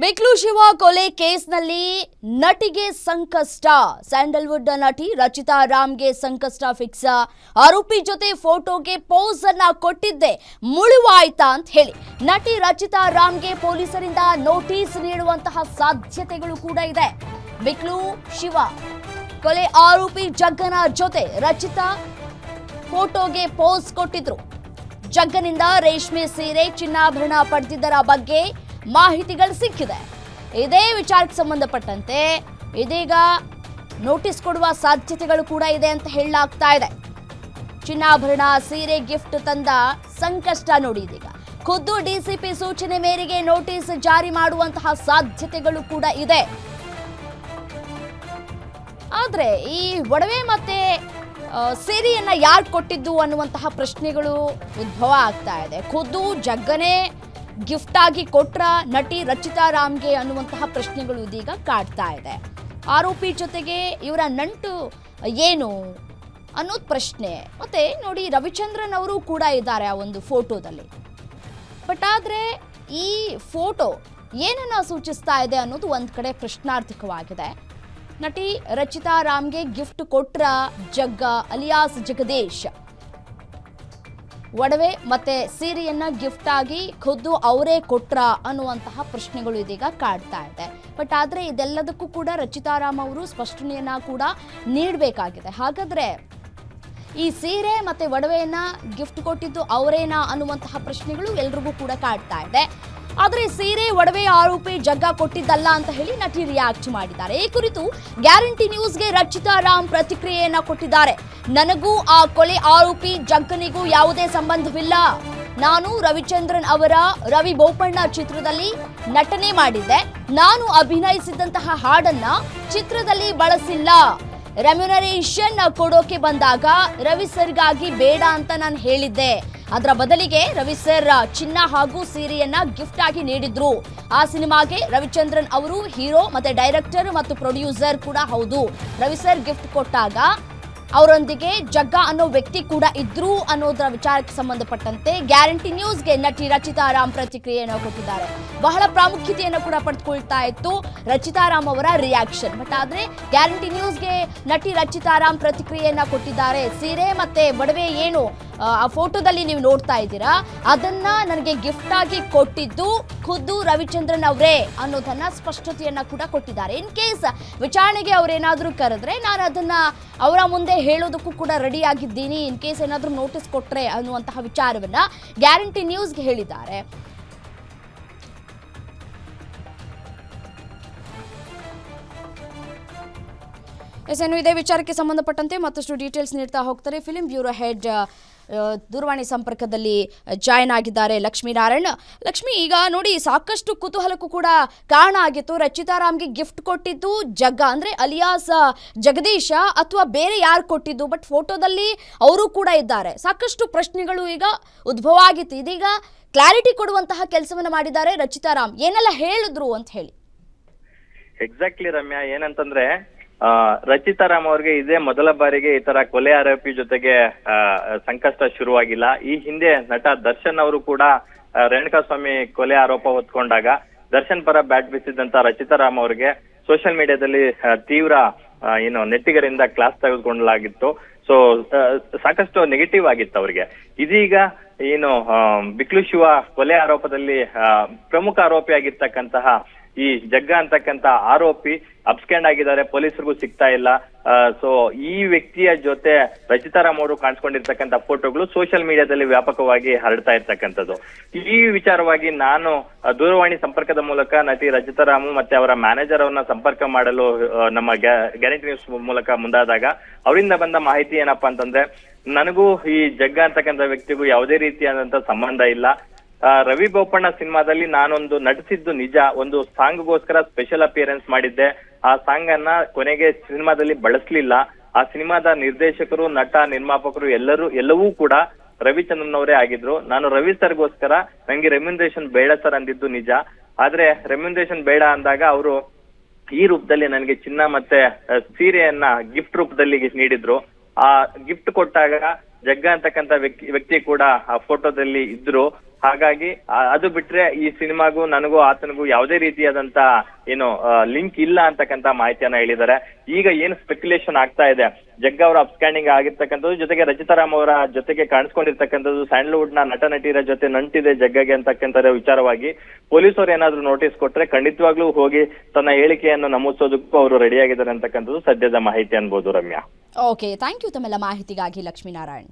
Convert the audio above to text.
ಬಿಕ್ಲು ಶಿವ ಕೊಲೆ ಕೇಸ್ನಲ್ಲಿ ನಟಿಗೆ ಸಂಕಷ್ಟ. ಸ್ಯಾಂಡಲ್ವುಡ್ ನಟಿ ರಚಿತಾ ರಾಮ್ಗೆ ಸಂಕಷ್ಟ ಫಿಕ್ಸ್. ಆರೋಪಿ ಜೊತೆ ಫೋಟೋಗೆ ಪೋಸ್ ಅನ್ನ ಕೊಟ್ಟಿದ್ದೆ ಮುಳುವಾಯ್ತಾ ಅಂತ ಹೇಳಿ ನಟಿ ರಚಿತಾ ರಾಮ್ಗೆ ಪೊಲೀಸರಿಂದ ನೋಟಿಸ್ ನೀಡುವಂತಹ ಸಾಧ್ಯತೆಗಳು ಕೂಡ ಇದೆ. ಬಿಕ್ಲು ಶಿವ ಕೊಲೆ ಆರೋಪಿ ಜಗ್ಗನ ಜೊತೆ ರಚಿತಾ ಫೋಟೋಗೆ ಪೋಸ್ ಕೊಟ್ಟಿದ್ರು. ಜಗ್ಗನಿಂದ ರೇಷ್ಮೆ ಸೀರೆ ಚಿನ್ನಾಭರಣ ಪಡೆದಿದ್ದರ ಬಗ್ಗೆ ಮಾಹಿತಿಗಳು ಸಿಕ್ಕಿದೆ. ಇದೇ ವಿಚಾರಕ್ಕೆ ಸಂಬಂಧಪಟ್ಟಂತೆ ಇದೀಗ ನೋಟಿಸ್ ಕೊಡುವ ಸಾಧ್ಯತೆಗಳು ಕೂಡ ಇದೆ ಅಂತ ಹೇಳಲಾಗ್ತಾ ಇದೆ. ಚಿನ್ನಾಭರಣ ಸೀರೆ ಗಿಫ್ಟ್ ತಂದ ಸಂಕಷ್ಟ ನೋಡಿ. ಇದೀಗ ಖುದ್ದು ಡಿಸಿಪಿ ಸೂಚನೆ ಮೇರೆಗೆ ನೋಟಿಸ್ ಜಾರಿ ಮಾಡುವಂತಹ ಸಾಧ್ಯತೆಗಳು ಕೂಡ ಇದೆ. ಆದ್ರೆ ಈ ಒಡವೆ ಮತ್ತೆ ಸೀರೆಯನ್ನ ಯಾರು ಕೊಟ್ಟಿದ್ದು ಅನ್ನುವಂತಹ ಪ್ರಶ್ನೆಗಳು ಉದ್ಭವ ಆಗ್ತಾ ಇದೆ. ಖುದ್ದು ಜಗ್ಗನೇ ಗಿಫ್ಟ್ ಆಗಿ ಕೊಟ್ರ ನಟಿ ರಚಿತಾ ರಾಮ್ಗೆ ಅನ್ನುವಂತಹ ಪ್ರಶ್ನೆಗಳು ಇದೀಗ ಕಾಡ್ತಾ ಇದೆ. ಆರೋಪಿ ಜೊತೆಗೆ ಇವರ ನಂಟು ಏನು ಅನ್ನೋದು ಪ್ರಶ್ನೆ. ಮತ್ತೆ ನೋಡಿ, ರವಿಚಂದ್ರನ್ ಅವರು ಕೂಡ ಇದ್ದಾರೆ ಆ ಒಂದು ಫೋಟೋದಲ್ಲಿ. ಬಟ್ ಆದ್ರೆ ಈ ಫೋಟೋ ಏನನ್ನ ಸೂಚಿಸ್ತಾ ಇದೆ ಅನ್ನೋದು ಒಂದ್ ಕಡೆ ಪ್ರಶ್ನಾರ್ಥಕವಾಗಿದೆ. ನಟಿ ರಚಿತಾ ರಾಮ್ಗೆ ಗಿಫ್ಟ್ ಕೊಟ್ರ ಜಗ್ಗ ಅಲಿಯಾಸ್ ಜಗದೀಶ್ ಒಡವೆ ಮತ್ತೆ ಸೀರೆಯನ್ನ ಗಿಫ್ಟ್ ಆಗಿ ಖುದ್ದು ಅವರೇ ಕೊಟ್ರ ಅನ್ನುವಂತಹ ಪ್ರಶ್ನೆಗಳು ಇದೀಗ ಕಾಡ್ತಾ ಇದೆ. ಬಟ್ ಆದ್ರೆ ಇದೆಲ್ಲದಕ್ಕೂ ಕೂಡ ರಚಿತಾ ರಾಮ್ ಅವರು ಸ್ಪಷ್ಟನೆಯನ್ನ ಕೂಡ ನೀಡಬೇಕಾಗಿದೆ. ಹಾಗಾದ್ರೆ ಈ ಸೀರೆ ಮತ್ತೆ ಒಡವೆಯನ್ನ ಗಿಫ್ಟ್ ಕೊಟ್ಟಿದ್ದು ಅವರೇನಾ ಅನ್ನುವಂತಹ ಪ್ರಶ್ನೆಗಳು ಎಲ್ರಿಗೂ ಕೂಡ ಕಾಡ್ತಾ ಇದೆ. ಆದ್ರೆ ಸೀರೆ ಒಡವೆ ಆರೋಪಿ ಜಗ್ಗ ಕೊಟ್ಟಿದ್ದಲ್ಲ ಅಂತ ಹೇಳಿ ನಟಿ ರಿಯಾಕ್ಟ್ ಮಾಡಿದ್ದಾರೆ. ಈ ಕುರಿತು ಗ್ಯಾರಂಟಿ ನ್ಯೂಸ್ಗೆ ರಚಿತಾ ರಾಮ್ ಪ್ರತಿಕ್ರಿಯೆಯನ್ನ ಕೊಟ್ಟಿದ್ದಾರೆ. ನನಗೂ ಆ ಕೊಲೆ ಆರೋಪಿ ಜಗ್ಗನಿಗೂ ಯಾವುದೇ ಸಂಬಂಧವಿಲ್ಲ. ನಾನು ರವಿಚಂದ್ರನ್ ಅವರ ರವಿ ಬೋಪಣ್ಣ ಚಿತ್ರದಲ್ಲಿ ನಟನೆ ಮಾಡಿದ್ದೆ. ನಾನು ಅಭಿನಯಿಸಿದಂತಹ ಹಾಡನ್ನ ಚಿತ್ರದಲ್ಲಿ ಬಳಸಿಲ್ಲ. ರೆಮ್ಯುನರೇಷನ್ ಕೊಡೋಕೆ ಬಂದಾಗ ರವಿ ಸರ್ಗಾಗಿ ಬೇಡ ಅಂತ ನಾನು ಹೇಳಿದ್ದೆ. ಅದರ ಬದಲಿಗೆ ರವಿ ಸರ್ ಚಿನ್ನ ಹಾಗೂ ಸೀರೆಯನ್ನ ಗಿಫ್ಟ್ ಆಗಿ ನೀಡಿದ್ರು. ಆ ಸಿನಿಮಾಗೆ ರವಿಚಂದ್ರನ್ ಅವರು ಹೀರೋ ಮತ್ತೆ ಡೈರೆಕ್ಟರ್ ಮತ್ತು ಪ್ರೊಡ್ಯೂಸರ್ ಕೂಡ ಹೌದು. ರವಿ ಸರ್ ಗಿಫ್ಟ್ ಕೊಟ್ಟಾಗ ಅವರೊಂದಿಗೆ ಜಗ್ಗ ಅನ್ನೋ ವ್ಯಕ್ತಿ ಕೂಡ ಇದ್ರು ಅನ್ನೋದರ ವಿಚಾರಕ್ಕೆ ಸಂಬಂಧಪಟ್ಟಂತೆ ಗ್ಯಾರಂಟಿ ನ್ಯೂಸ್ಗೆ ನಟಿ ರಚಿತಾ ರಾಮ್ ಪ್ರತಿಕ್ರಿಯೆಯನ್ನು ಕೊಟ್ಟಿದ್ದಾರೆ. ಬಹಳ ಪ್ರಾಮುಖ್ಯತೆಯನ್ನು ಕೂಡ ಪಡೆದುಕೊಳ್ತಾ ಇತ್ತು ರಚಿತಾ ರಾಮ್ ಅವರ ರಿಯಾಕ್ಷನ್. ಬಟ್ ಆದ್ರೆ ಗ್ಯಾರಂಟಿ ನ್ಯೂಸ್ಗೆ ನಟಿ ರಚಿತಾ ರಾಮ್ ಪ್ರತಿಕ್ರಿಯೆಯನ್ನ ಕೊಟ್ಟಿದ್ದಾರೆ. ಸೀರೆ ಮತ್ತೆ ಒಡವೆ ಏನು ಆ ಫೋಟೋದಲ್ಲಿ ನೀವು ನೋಡ್ತಾ ಇದ್ದೀರಾ, ಅದನ್ನ ನನಗೆ ಗಿಫ್ಟ್ ಆಗಿ ಕೊಟ್ಟಿದ್ದು ಖುದ್ದು ರವಿಚಂದ್ರನ್ ಅವರೇ ಅನ್ನೋದನ್ನ ಸ್ಪಷ್ಟತೆಯನ್ನ ಕೂಡ ಕೊಟ್ಟಿದ್ದಾರೆ. ಇನ್ ಕೇಸ್ ವಿಚಾರಣೆಗೆ ಅವ್ರೇನಾದ್ರೂ ಕರೆದ್ರೆ ನಾನು ಅದನ್ನ ಅವರ ಮುಂದೆ ಹೇಳೋದಕ್ಕೂ ಕೂಡ ರೆಡಿ ಆಗಿದ್ದೀನಿ. ಇನ್ ಕೇಸ್ ಏನಾದ್ರೂ ನೋಟಿಸ್ ಕೊಟ್ರೆ ಅನ್ನುವಂತಹ ವಿಚಾರವನ್ನ ಗ್ಯಾರಂಟಿ ನ್ಯೂಸ್ಗೆ ಹೇಳಿದ್ದಾರೆ. ಇದೇ ವಿಚಾರಕ್ಕೆ ಸಂಬಂಧಪಟ್ಟಂತೆ ಮತ್ತಷ್ಟು ಡೀಟೇಲ್ಸ್ ನೀಡ್ತಾ ಹೋಗ್ತಾರೆ ಫಿಲ್ಮ್ ಬ್ಯೂರೋ ಹೆಡ್ ದೂರವಾಣಿ ಸಂಪರ್ಕದಲ್ಲಿ ಜಾಯ್ನ್ ಆಗಿದ್ದಾರೆ ಲಕ್ಷ್ಮೀನಾರಾಯಣ್. ಲಕ್ಷ್ಮಿ, ಈಗ ನೋಡಿ, ಸಾಕಷ್ಟು ಕುತೂಹಲಕ್ಕೂ ಕೂಡ ಕಾರಣ ಆಗಿತ್ತು. ರಚಿತಾ ರಾಮ್ಗೆ ಗಿಫ್ಟ್ ಕೊಟ್ಟಿದ್ದು ಜಗ್ಗ ಅಂದ್ರೆ ಅಲಿಯಾಸ್ ಜಗದೀಶ ಅಥವಾ ಬೇರೆ ಯಾರು ಕೊಟ್ಟಿದ್ದು? ಬಟ್ ಫೋಟೋದಲ್ಲಿ ಅವರು ಕೂಡ ಇದ್ದಾರೆ. ಸಾಕಷ್ಟು ಪ್ರಶ್ನೆಗಳು ಈಗ ಉದ್ಭವ ಆಗಿತ್ತು. ಇದೀಗ ಕ್ಲಾರಿಟಿ ಕೊಡುವಂತಹ ಕೆಲಸವನ್ನ ಮಾಡಿದ್ದಾರೆ ರಚಿತಾ ರಾಮ್. ಏನೆಲ್ಲ ಹೇಳಿದ್ರು ಅಂತ ಹೇಳಿ. ಎಕ್ಸಾಕ್ಟ್ಲಿ ರಮ್ಯಾ, ಏನಂತಂದ್ರೆ ರಚಿತಾ ರಾಮ್ ಅವ್ರಿಗೆ ಇದೇ ಮೊದಲ ಬಾರಿಗೆ ಈ ತರ ಕೊಲೆ ಆರೋಪಿ ಜೊತೆಗೆ ಸಂಕಷ್ಟ ಶುರುವಾಗಿಲ್ಲ. ಈ ಹಿಂದೆ ನಟ ದರ್ಶನ್ ಅವರು ಕೂಡ ರೇಣುಕಾಸ್ವಾಮಿ ಕೊಲೆ ಆರೋಪ ಹೊತ್ಕೊಂಡಾಗ ದರ್ಶನ್ ಪರ ಬ್ಯಾಟ್ ಬೀಸಿದಂತ ರಚಿತಾ ರಾಮ್ ಅವ್ರಿಗೆ ಸೋಷಿಯಲ್ ಮೀಡಿಯಾದಲ್ಲಿ ತೀವ್ರ ನೆಟ್ಟಿಗರಿಂದ ಕ್ಲಾಸ್ ತೆಗೆದುಕೊಳ್ಳಲಾಗಿತ್ತು. ಸೊ ಸಾಕಷ್ಟು ನೆಗೆಟಿವ್ ಆಗಿತ್ತು ಅವ್ರಿಗೆ. ಇದೀಗ ಬಿಕ್ಲು ಶಿವ ಕೊಲೆ ಆರೋಪದಲ್ಲಿ ಪ್ರಮುಖ ಆರೋಪಿ ಆಗಿರ್ತಕ್ಕಂತಹ ಈ ಜಗ್ಗ ಅಂತಕ್ಕಂತ ಆರೋಪಿ ಅಬ್ಸ್ಕ್ಯಾಂಡ್ ಆಗಿದ್ದಾರೆ, ಪೊಲೀಸರಿಗೂ ಸಿಗ್ತಾ ಇಲ್ಲ. ಸೊ ಈ ವ್ಯಕ್ತಿಯ ಜೊತೆ ರಚಿತಾ ರಾಮ್ ಅವರು ಕಾಣಿಸ್ಕೊಂಡಿರ್ತಕ್ಕಂಥ ಫೋಟೋಗಳು ಸೋಷಿಯಲ್ ಮೀಡಿಯಾದಲ್ಲಿ ವ್ಯಾಪಕವಾಗಿ ಹರಡ್ತಾ ಇರ್ತಕ್ಕಂಥದ್ದು. ಈ ವಿಚಾರವಾಗಿ ನಾನು ದೂರವಾಣಿ ಸಂಪರ್ಕದ ಮೂಲಕ ನಟಿ ರಚಿತಾ ರಾಮ್ ಮತ್ತೆ ಅವರ ಮ್ಯಾನೇಜರ್ ಅವ್ರನ್ನ ಸಂಪರ್ಕ ಮಾಡಲು ನಮ್ಮ ಗ್ಯಾರಂಟಿ ನ್ಯೂಸ್ ಮೂಲಕ ಮುಂದಾದಾಗ ಅವರಿಂದ ಬಂದ ಮಾಹಿತಿ ಏನಪ್ಪಾ ಅಂತಂದ್ರೆ, ನನಗೂ ಈ ಜಗ್ಗ ಅಂತಕ್ಕಂಥ ವ್ಯಕ್ತಿಗೂ ಯಾವುದೇ ರೀತಿಯಾದಂತ ಸಂಬಂಧ ಇಲ್ಲ. ರವಿ ಬೋಪಣ್ಣ ಸಿನಿಮಾದಲ್ಲಿ ನಾನೊಂದು ನಟಿಸಿದ್ದು ನಿಜ. ಒಂದು ಸಾಂಗ್ಗೋಸ್ಕರ ಸ್ಪೆಷಲ್ ಅಪಿಯರೆನ್ಸ್ ಮಾಡಿದ್ದೆ. ಆ ಸಾಂಗ್ ಅನ್ನ ಕೊನೆಗೆ ಸಿನಿಮಾದಲ್ಲಿ ಬಳಸಲಿಲ್ಲ. ಆ ಸಿನಿಮಾದ ನಿರ್ದೇಶಕರು, ನಟ, ನಿರ್ಮಾಪಕರು ಎಲ್ಲವೂ ಕೂಡ ರವಿಚಂದ್ರನ್ ಅವರೇ ಆಗಿದ್ರು. ನಾನು ರವಿ ಸರ್ಗೋಸ್ಕರ ನಂಗೆ ರೆಮ್ಯುನರೇಷನ್ ಬೇಡ ಸರ್ ಅಂದಿದ್ದು ನಿಜ. ಆದ್ರೆ ರೆಮ್ಯುನರೇಷನ್ ಬೇಡ ಅಂದಾಗ ಅವರು ಈ ರೂಪದಲ್ಲಿ ನನಗೆ ಚಿನ್ನ ಮತ್ತೆ ಸೀರೆಯನ್ನ ಗಿಫ್ಟ್ ರೂಪದಲ್ಲಿ ನೀಡಿದ್ರು. ಆ ಗಿಫ್ಟ್ ಕೊಟ್ಟಾಗ ಜಗ್ಗ ಅಂತಕ್ಕಂಥ ವ್ಯಕ್ತಿ ಕೂಡ ಆ ಫೋಟೋದಲ್ಲಿ ಇದ್ರು. ಹಾಗಾಗಿ ಅದು ಬಿಟ್ರೆ ಈ ಸಿನಿಮಾಗೂ ನನಗೂ ಆತನಿಗೂ ಯಾವುದೇ ರೀತಿಯಾದಂತ ಏನು ಲಿಂಕ್ ಇಲ್ಲ ಅಂತಕ್ಕಂತ ಮಾಹಿತಿಯನ್ನ ಹೇಳಿದ್ದಾರೆ. ಈಗ ಏನು ಸ್ಪೆಕ್ಯುಲೇಷನ್ ಆಗ್ತಾ ಇದೆ, ಜಗ್ಗ ಅವರ ಅಪ್ಸ್ಕ್ಯಾಂಡಿಂಗ್ ಆಗಿರ್ತಕ್ಕಂಥದ್ದು, ಜೊತೆಗೆ ರಚಿತಾರಾಮ್ ಅವರ ಜೊತೆಗೆ ಕಾಣಿಸ್ಕೊಂಡಿರ್ತಕ್ಕಂಥದ್ದು, ಸ್ಯಾಂಡಲ್ವುಡ್ ನ ನಟ ನಟಿಯರ ಜೊತೆ ನಂಟಿದೆ ಜಗ್ಗಗೆ ಅಂತಕ್ಕಂಥ ವಿಚಾರವಾಗಿ ಪೊಲೀಸರು ಏನಾದ್ರು ನೋಟಿಸ್ ಕೊಟ್ರೆ ಖಂಡಿತವಾಗ್ಲೂ ಹೋಗಿ ತನ್ನ ಹೇಳಿಕೆಯನ್ನು ನಮೂದಿಸೋದಕ್ಕೂ ಅವರು ರೆಡಿಯಾಗಿದ್ದಾರೆ ಅಂತಕ್ಕಂಥದ್ದು ಸದ್ಯದ ಮಾಹಿತಿ ಅನ್ಬೋದು ರಮ್ಯಾ. ಓಕೆ, ಥ್ಯಾಂಕ್ ಯು ತಮ್ಮೆಲ್ಲ ಮಾಹಿತಿಗಾಗಿ ಲಕ್ಷ್ಮೀನಾರಾಯಣ್.